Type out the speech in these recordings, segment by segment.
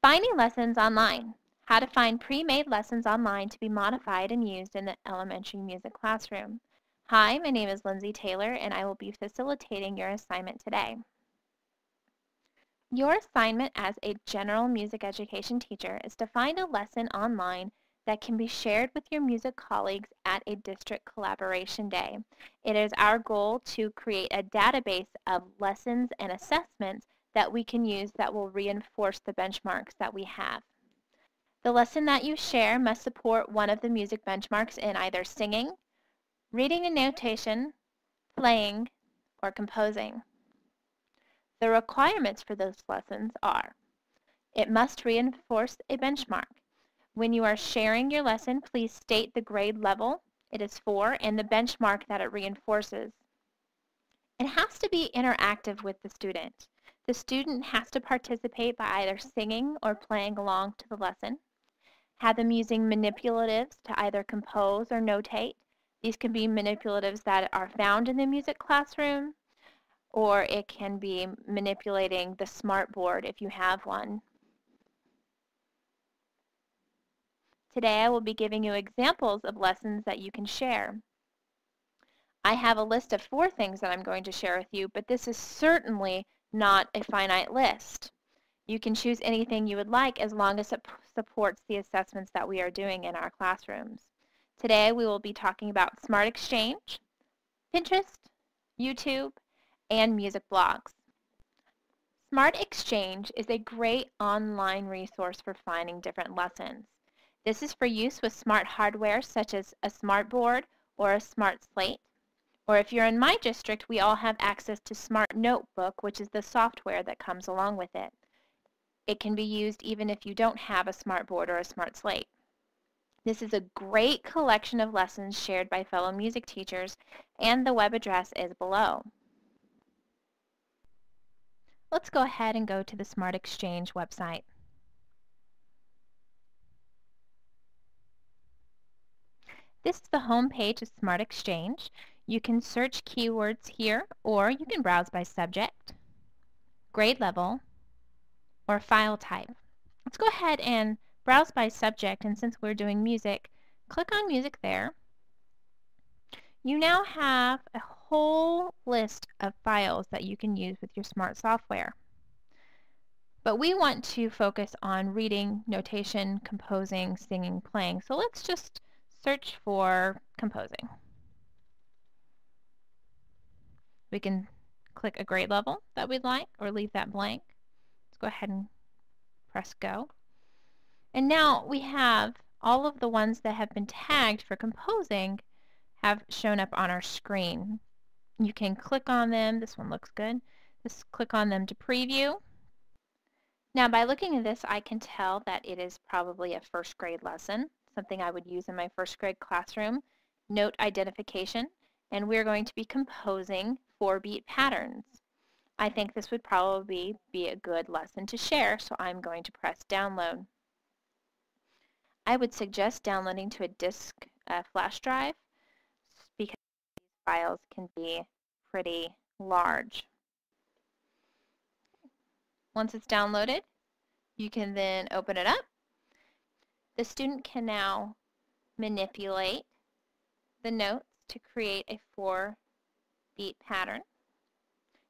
Finding lessons online. How to find pre-made lessons online to be modified and used in the elementary music classroom. Hi, my name is Lindsay Taylor, and I will be facilitating your assignment today. Your assignment as a general music education teacher is to find a lesson online that can be shared with your music colleagues at a district collaboration day. It is our goal to create a database of lessons and assessments that we can use that will reinforce the benchmarks that we have. The lesson that you share must support one of the music benchmarks in either singing, reading and notation, playing, or composing. The requirements for those lessons are: it must reinforce a benchmark. When you are sharing your lesson, please state the grade level it is for and the benchmark that it reinforces. It has to be interactive with the student. The student has to participate by either singing or playing along to the lesson. Have them using manipulatives to either compose or notate. These can be manipulatives that are found in the music classroom, or it can be manipulating the smartboard if you have one. Today I will be giving you examples of lessons that you can share. I have a list of 4 things that I'm going to share with you, but this is certainly not a finite list. You can choose anything you would like as long as it supports the assessments that we are doing in our classrooms. Today we will be talking about Smart Exchange, Pinterest, YouTube, and music blogs. Smart Exchange is a great online resource for finding different lessons. This is for use with smart hardware such as a smartboard or a smart slate. Or if you're in my district, we all have access to Smart Notebook, which is the software that comes along with it. It can be used even if you don't have a smartboard or a smart slate. This is a great collection of lessons shared by fellow music teachers, and the web address is below. Let's go ahead and go to the Smart Exchange website. This is the home page of Smart Exchange. You can search keywords here, or you can browse by subject, grade level, or file type. Let's go ahead and browse by subject, and since we're doing music, click on music there. You now have a whole list of files that you can use with your smart software. But we want to focus on reading, notation, composing, singing, playing. So let's just search for composing. We can click a grade level that we'd like or leave that blank. Let's go ahead and press go. And now we have all of the ones that have been tagged for composing have shown up on our screen. You can click on them. This one looks good. Just click on them to preview. Now by looking at this, I can tell that it is probably a first grade lesson, something I would use in my first grade classroom. Note identification, and we're going to be composing 4-beat patterns. I think this would probably be a good lesson to share, so I'm going to press download. I would suggest downloading to a disk flash drive because these files can be pretty large. Once it's downloaded, you can then open it up. The student can now manipulate the notes to create a 4-beat pattern.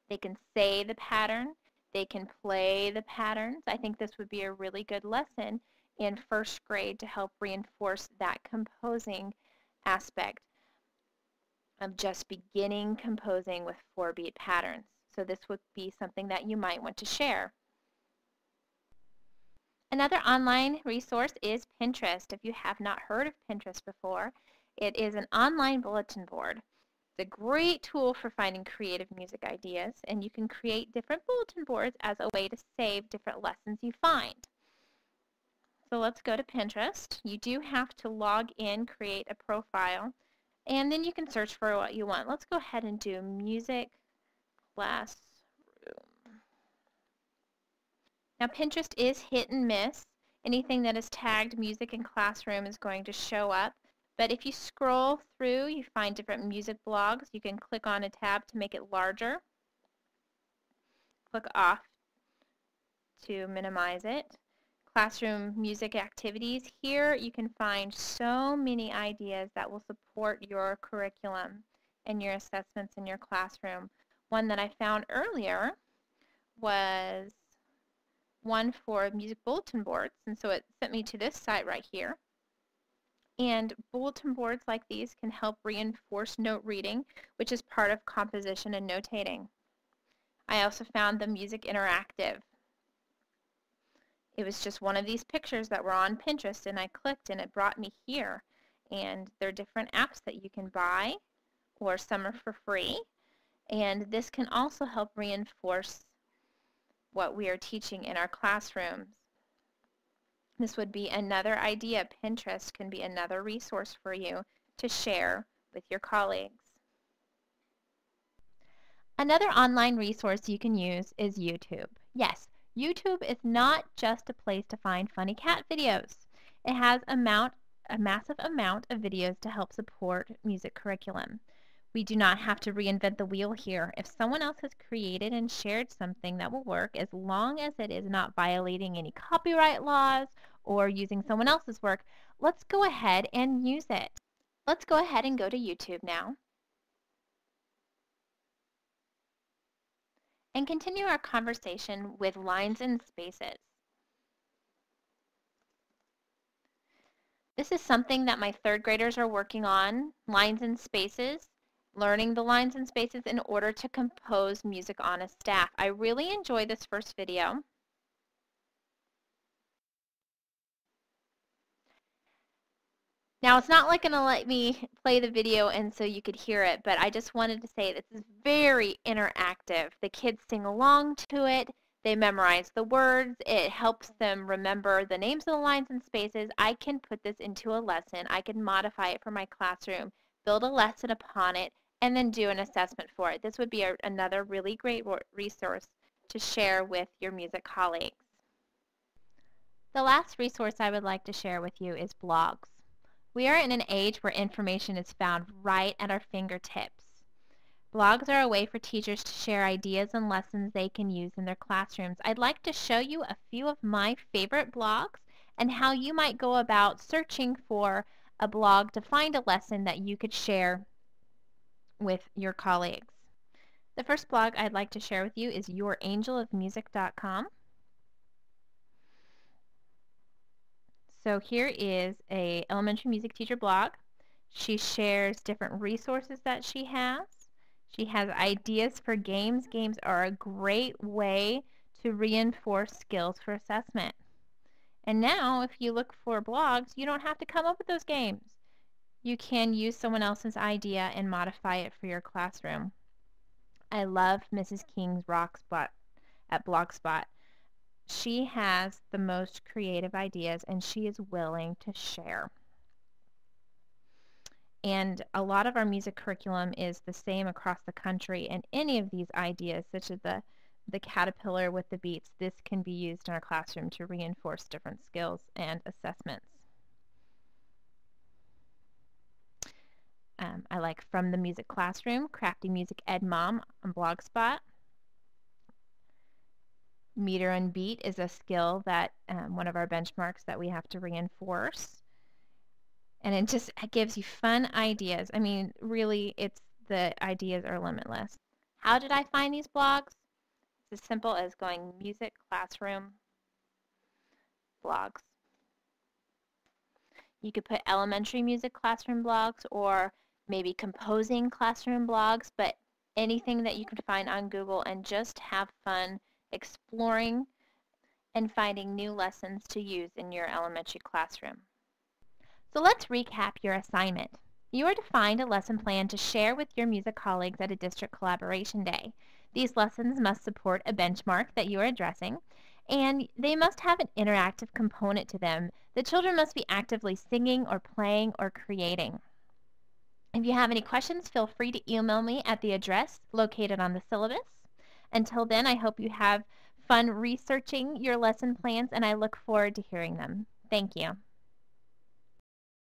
They can say the pattern. They can play the patterns. I think this would be a really good lesson in first grade to help reinforce that composing aspect of just beginning composing with 4-beat patterns. So this would be something that you might want to share. Another online resource is Pinterest. If you have not heard of Pinterest before, it is an online bulletin board. It's a great tool for finding creative music ideas, and you can create different bulletin boards as a way to save different lessons you find. So let's go to Pinterest. You do have to log in, create a profile, and then you can search for what you want. Let's go ahead and do music classroom. Now Pinterest is hit and miss. Anything that is tagged music in classroom is going to show up. But if you scroll through, you find different music blogs. You can click on a tab to make it larger. Click off to minimize it. classroom music activities. Here you can find so many ideas that will support your curriculum and your assessments in your classroom. One that I found earlier was one for music bulletin boards, and so it sent me to this site right here. And bulletin boards like these can help reinforce note reading, which is part of composition and notating. I also found the Music Interactive. It was just one of these pictures that were on Pinterest, and I clicked and it brought me here. And there are different apps that you can buy, or some are for free. And this can also help reinforce what we are teaching in our classrooms. This would be another idea. Pinterest can be another resource for you to share with your colleagues. Another online resource you can use is YouTube. Yes, YouTube is not just a place to find funny cat videos. It has a massive amount of videos to help support music curriculum. We do not have to reinvent the wheel here. If someone else has created and shared something, that will work as long as it is not violating any copyright laws or using someone else's work. Let's go ahead and use it. Let's go ahead and go to YouTube now and continue our conversation with lines and spaces. This is something that my third graders are working on, lines and spaces, learning the lines and spaces in order to compose music on a staff. I really enjoy this first video. Now, it's not like going to let me play the video and so you could hear it, but I just wanted to say this is very interactive. The kids sing along to it. They memorize the words. It helps them remember the names of the lines and spaces. I can put this into a lesson. I can modify it for my classroom, build a lesson upon it, and then do an assessment for it. This would be another really great resource to share with your music colleagues. The last resource I would like to share with you is blogs. We are in an age where information is found right at our fingertips. Blogs are a way for teachers to share ideas and lessons they can use in their classrooms. I'd like to show you a few of my favorite blogs and how you might go about searching for a blog to find a lesson that you could share with your colleagues. The first blog I'd like to share with you is yourangelofmusic.com. So here is a elementary music teacher blog. She shares different resources that she has. She has ideas for games. Games are a great way to reinforce skills for assessment. And now, if you look for blogs, you don't have to come up with those games. You can use someone else's idea and modify it for your classroom. I love Mrs. King's Rock Spot at Blogspot. She has the most creative ideas and she is willing to share. And a lot of our music curriculum is the same across the country, and any of these ideas, such as the caterpillar with the beats, this can be used in our classroom to reinforce different skills and assessments. I like From the Music Classroom, Crafty Music Ed Mom on Blogspot. Meter and beat is a skill that one of our benchmarks that we have to reinforce. And it just gives you fun ideas. I mean, really, the ideas are limitless. How did I find these blogs? It's as simple as going music classroom blogs. You could put elementary music classroom blogs or maybe composing classroom blogs, but anything that you can find on Google, and just have fun exploring and finding new lessons to use in your elementary classroom. So let's recap your assignment. You are to find a lesson plan to share with your music colleagues at a district collaboration day. These lessons must support a benchmark that you are addressing, and they must have an interactive component to them. The children must be actively singing or playing or creating. If you have any questions, feel free to email me at the address located on the syllabus. Until then, I hope you have fun researching your lesson plans, and I look forward to hearing them. Thank you.